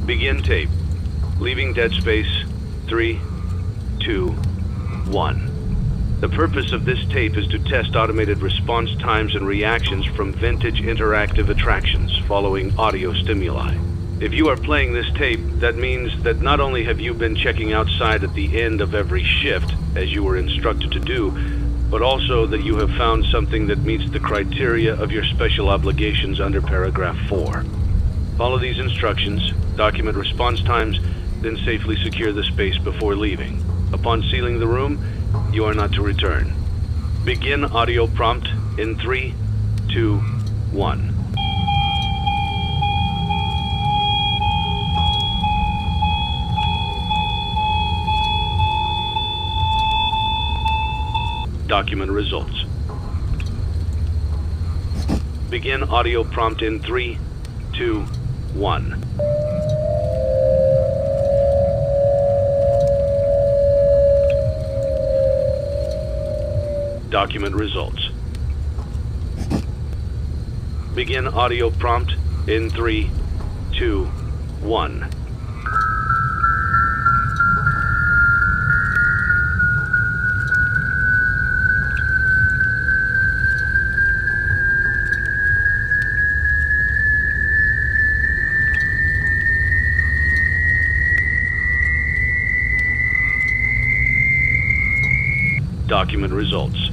Begin tape. Leaving dead space. 3, 2, 1. The purpose of this tape is to test automated response times and reactions from vintage interactive attractions following audio stimuli. If you are playing this tape, that means that not only have you been checking outside at the end of every shift, as you were instructed to do, but also that you have found something that meets the criteria of your special obligations under paragraph 4. Follow these instructions, document response times, then safely secure the space before leaving. Upon sealing the room, you are not to return. Begin audio prompt in 3, 2, 1. Document results. Begin audio prompt in 3, 2, 1. Document results. Begin audio prompt in 3, 2, 1. Document results.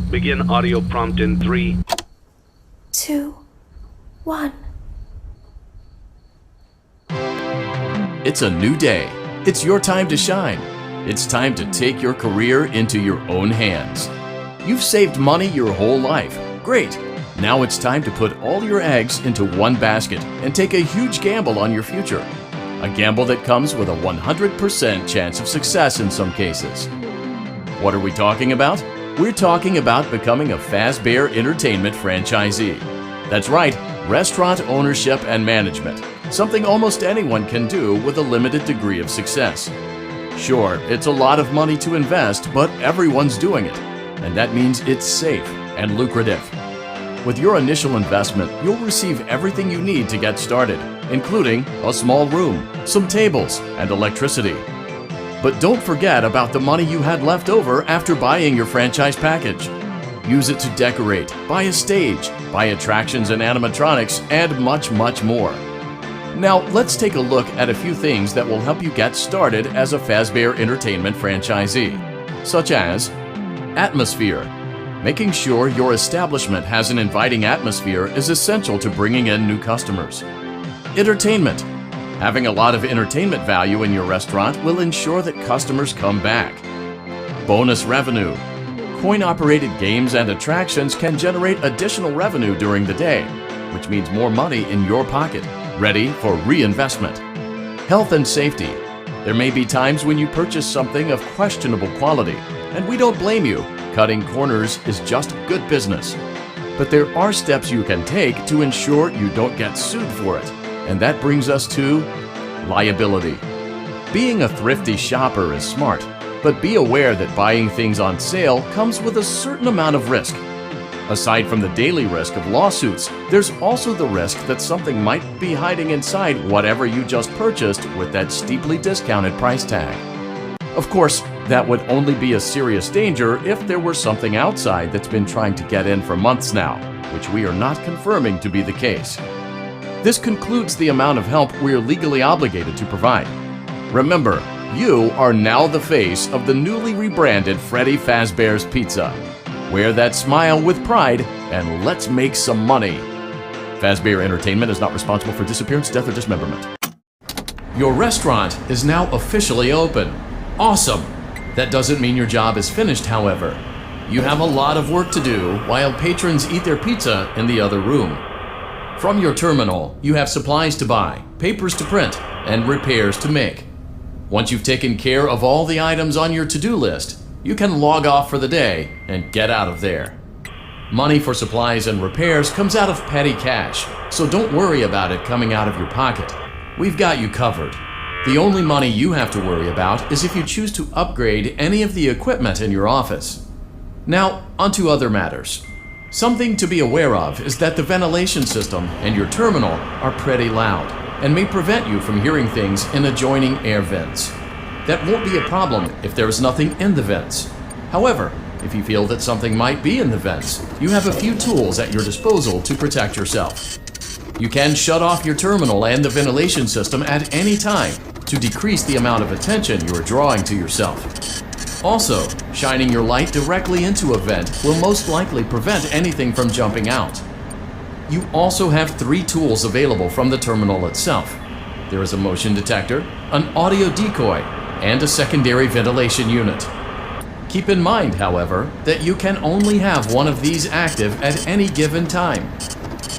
Begin audio prompt in 3, 2, 1. It's a new day. It's your time to shine. It's time to take your career into your own hands. You've saved money your whole life. Great. Now it's time to put all your eggs into one basket and take a huge gamble on your future. A gamble that comes with a 100% chance of success in some cases. What are we talking about? We're talking about becoming a Fazbender Entertainment franchisee. That's right, restaurant ownership and management. Something almost anyone can do with a limited degree of success. Sure, it's a lot of money to invest, but everyone's doing it. And that means it's safe and lucrative. With your initial investment, you'll receive everything you need to get started, including a small room, some tables, and electricity. But don't forget about the money you had left over after buying your franchise package. Use it to decorate, buy a stage, buy attractions and animatronics, and much, much more. Now, let's take a look at a few things that will help you get started as a Fazbender Entertainment franchisee, such as atmosphere. Making sure your establishment has an inviting atmosphere is essential to bringing in new customers. Entertainment. Having a lot of entertainment value in your restaurant will ensure that customers come back. Bonus revenue. Coin-operated games and attractions can generate additional revenue during the day, which means more money in your pocket, ready for reinvestment. Health and safety. There may be times when you purchase something of questionable quality, and we don't blame you. Cutting corners is just good business. But there are steps you can take to ensure you don't get sued for it. And that brings us to liability. Being a thrifty shopper is smart, but be aware that buying things on sale comes with a certain amount of risk. Aside from the daily risk of lawsuits, there's also the risk that something might be hiding inside whatever you just purchased with that steeply discounted price tag. Of course, that would only be a serious danger if there were something outside that's been trying to get in for months now, which we are not confirming to be the case. This concludes the amount of help we are legally obligated to provide. Remember, you are now the face of the newly rebranded Freddy Fazbear's Pizza. Wear that smile with pride and let's make some money. Fazbender Entertainment is not responsible for disappearance, death, or dismemberment. Your restaurant is now officially open. Awesome! That doesn't mean your job is finished, however. You have a lot of work to do while patrons eat their pizza in the other room. From your terminal, you have supplies to buy, papers to print, and repairs to make. Once you've taken care of all the items on your to-do list, you can log off for the day and get out of there. Money for supplies and repairs comes out of petty cash, so don't worry about it coming out of your pocket. We've got you covered. The only money you have to worry about is if you choose to upgrade any of the equipment in your office. Now, onto other matters. Something to be aware of is that the ventilation system and your terminal are pretty loud and may prevent you from hearing things in adjoining air vents. That won't be a problem if there is nothing in the vents. However, if you feel that something might be in the vents, you have a few tools at your disposal to protect yourself. You can shut off your terminal and the ventilation system at any time to decrease the amount of attention you are drawing to yourself. Also, shining your light directly into a vent will most likely prevent anything from jumping out. You also have 3 tools available from the terminal itself. There is a motion detector, an audio decoy, and a secondary ventilation unit. Keep in mind, however, that you can only have one of these active at any given time.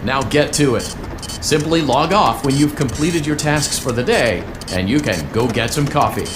Now get to it. Simply log off when you've completed your tasks for the day, and you can go get some coffee.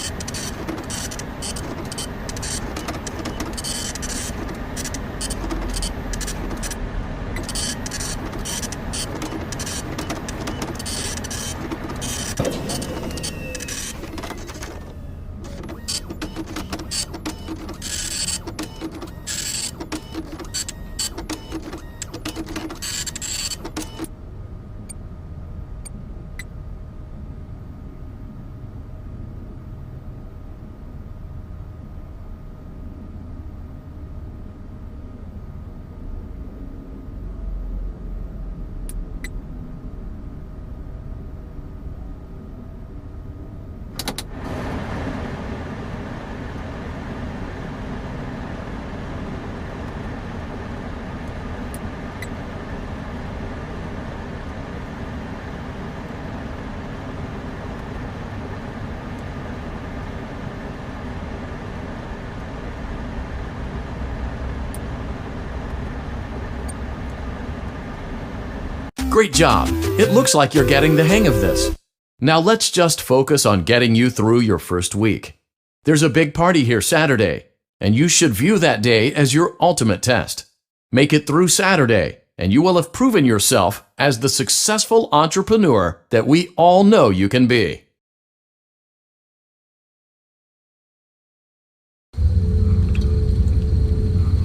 Great job! It looks like you're getting the hang of this. Now let's just focus on getting you through your first week. There's a big party here Saturday, and you should view that day as your ultimate test. Make it through Saturday, and you will have proven yourself as the successful entrepreneur that we all know you can be.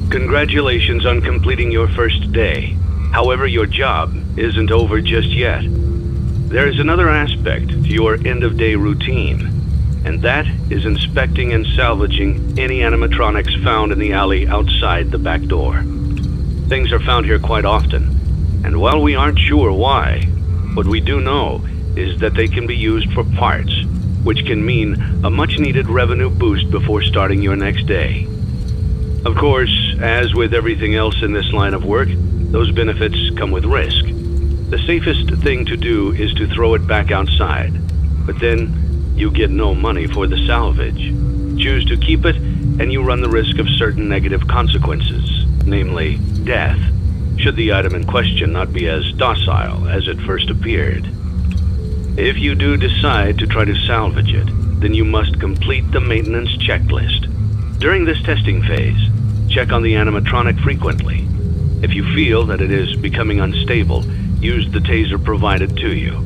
Congratulations on completing your first day. However, your job isn't over just yet. There is another aspect to your end-of-day routine, and that is inspecting and salvaging any animatronics found in the alley outside the back door. Things are found here quite often, and while we aren't sure why, what we do know is that they can be used for parts, which can mean a much-needed revenue boost before starting your next day. Of course, as with everything else in this line of work, those benefits come with risk. The safest thing to do is to throw it back outside, but then you get no money for the salvage. Choose to keep it, and you run the risk of certain negative consequences, namely death, should the item in question not be as docile as it first appeared. If you do decide to try to salvage it, then you must complete the maintenance checklist. During this testing phase, check on the animatronic frequently. If you feel that it is becoming unstable, use the taser provided to you.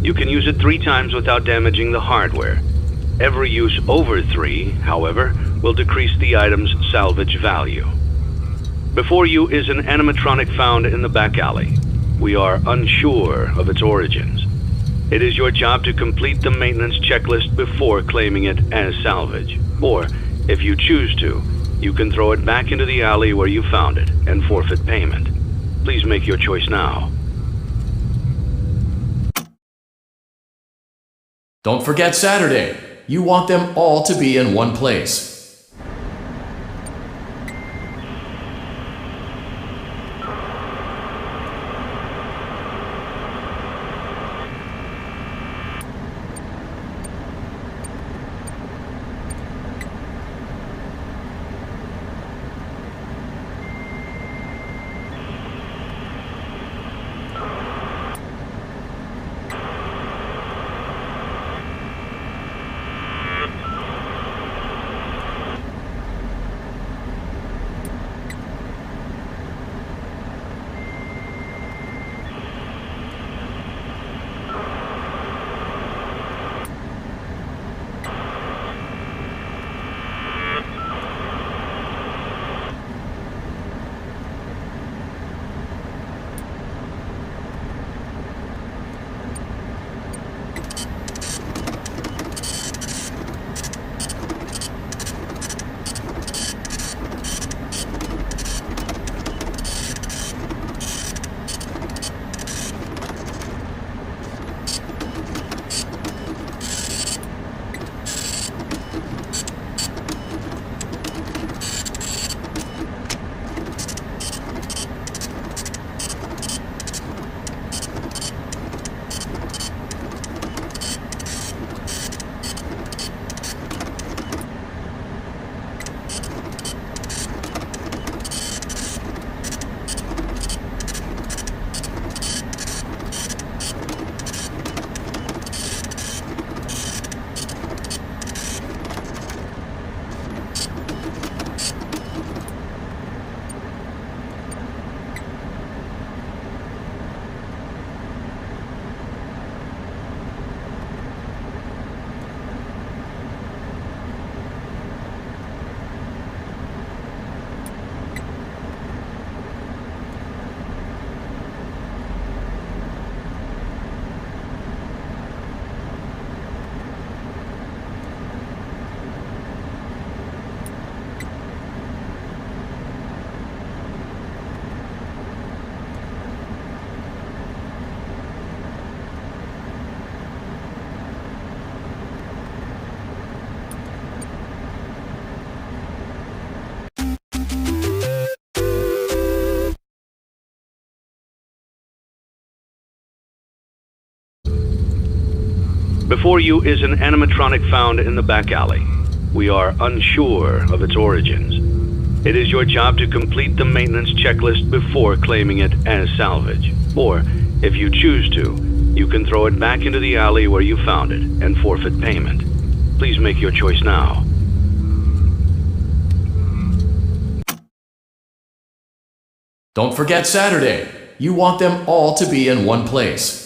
You can use it 3 times without damaging the hardware. Every use over 3, however, will decrease the item's salvage value. Before you is an animatronic found in the back alley. We are unsure of its origins. It is your job to complete the maintenance checklist before claiming it as salvage. Or, if you choose to, you can throw it back into the alley where you found it and forfeit payment. Please make your choice now. Don't forget Saturday. You want them all to be in one place. Before you is an animatronic found in the back alley. We are unsure of its origins. It is your job to complete the maintenance checklist before claiming it as salvage. Or, if you choose to, you can throw it back into the alley where you found it and forfeit payment. Please make your choice now. Don't forget Saturday. You want them all to be in one place.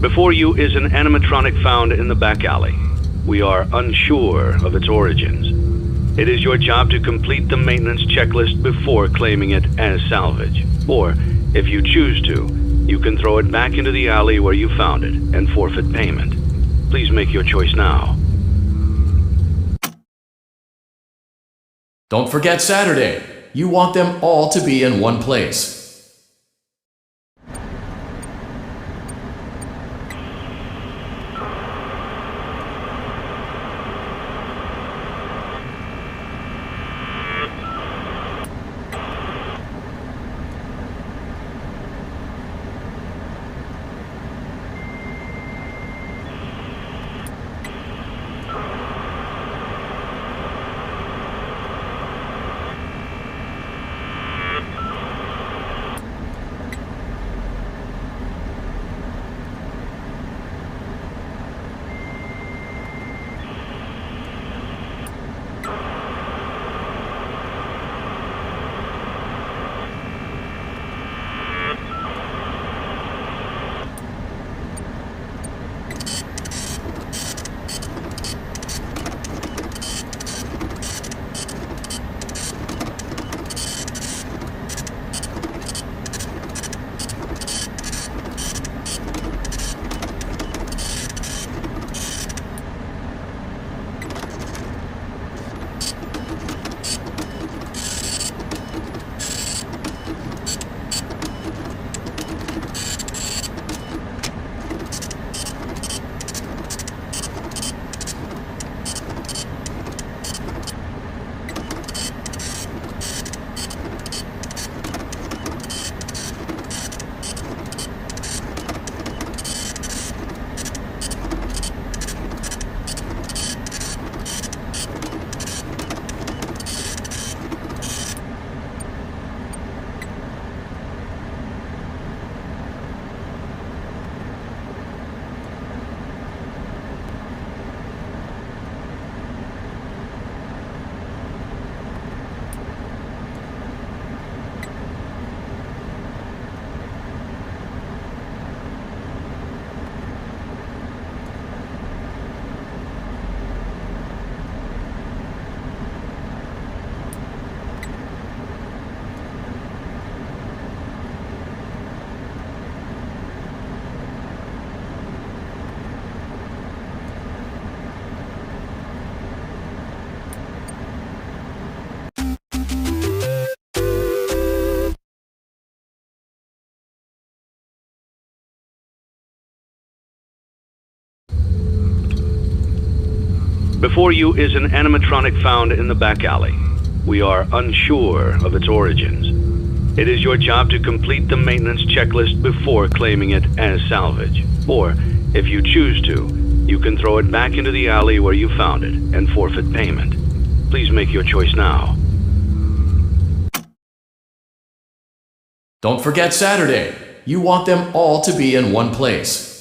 Before you is an animatronic found in the back alley. We are unsure of its origins. It is your job to complete the maintenance checklist before claiming it as salvage. Or, if you choose to, you can throw it back into the alley where you found it and forfeit payment. Please make your choice now. Don't forget Saturday. You want them all to be in one place. Before you is an animatronic found in the back alley. We are unsure of its origins. It is your job to complete the maintenance checklist before claiming it as salvage. Or, if you choose to, you can throw it back into the alley where you found it and forfeit payment. Please make your choice now. Don't forget Saturday. You want them all to be in one place.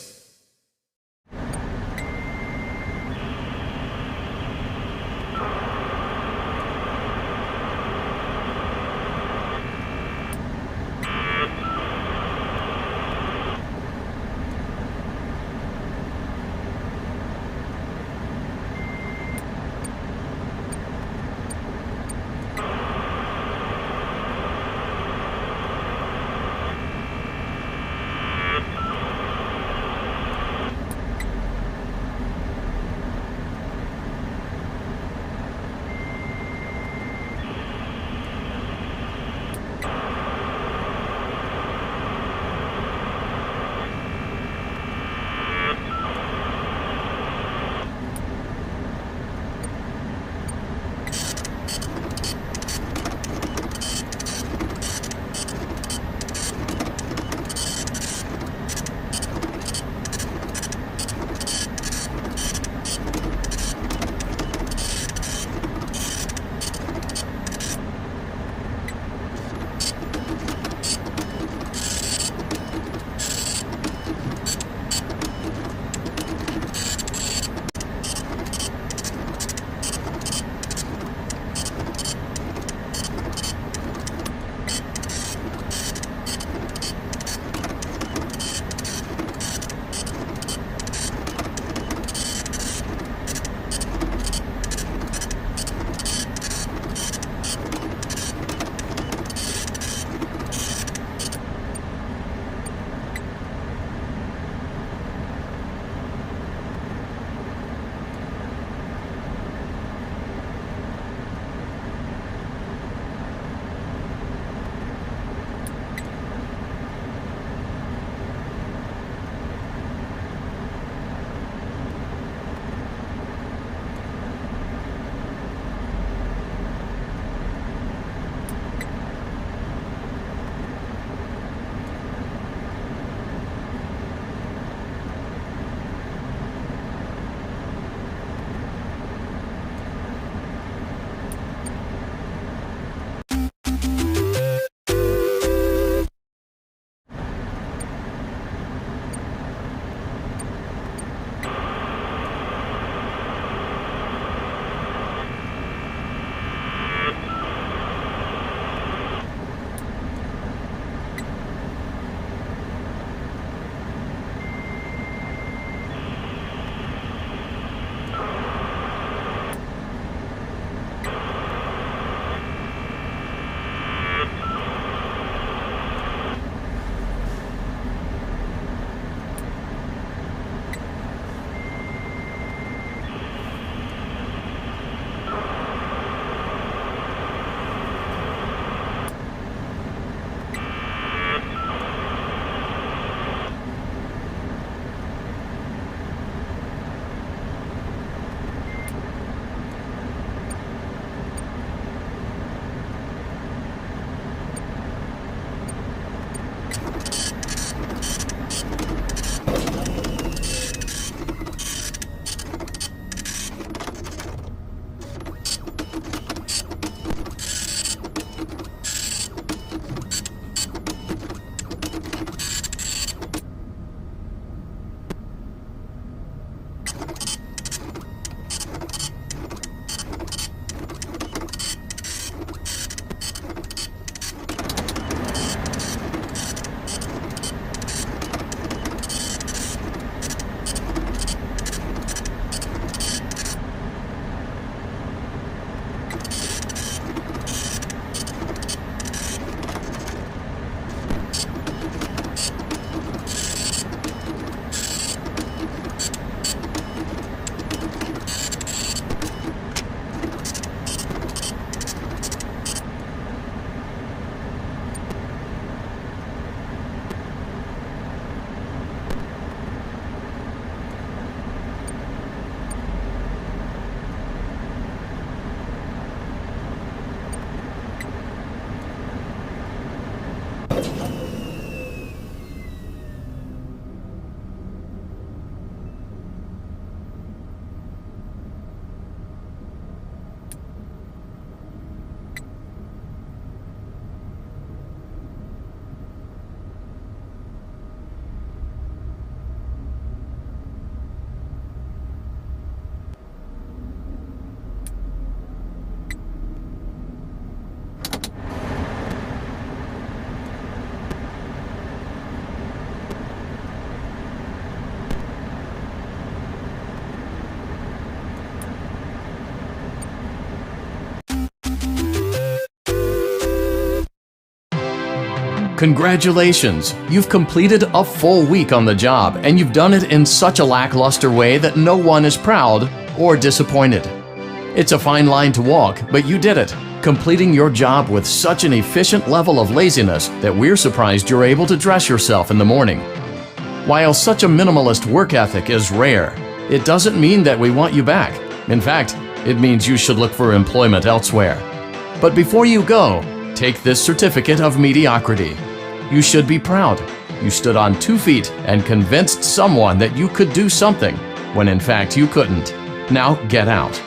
Congratulations! You've completed a full week on the job, and you've done it in such a lackluster way that no one is proud or disappointed. It's a fine line to walk, but you did it, completing your job with such an efficient level of laziness that we're surprised you're able to dress yourself in the morning. While such a minimalist work ethic is rare, it doesn't mean that we want you back. In fact, it means you should look for employment elsewhere. But before you go, take this certificate of mediocrity. You should be proud. You stood on 2 feet and convinced someone that you could do something when in fact you couldn't. Now get out.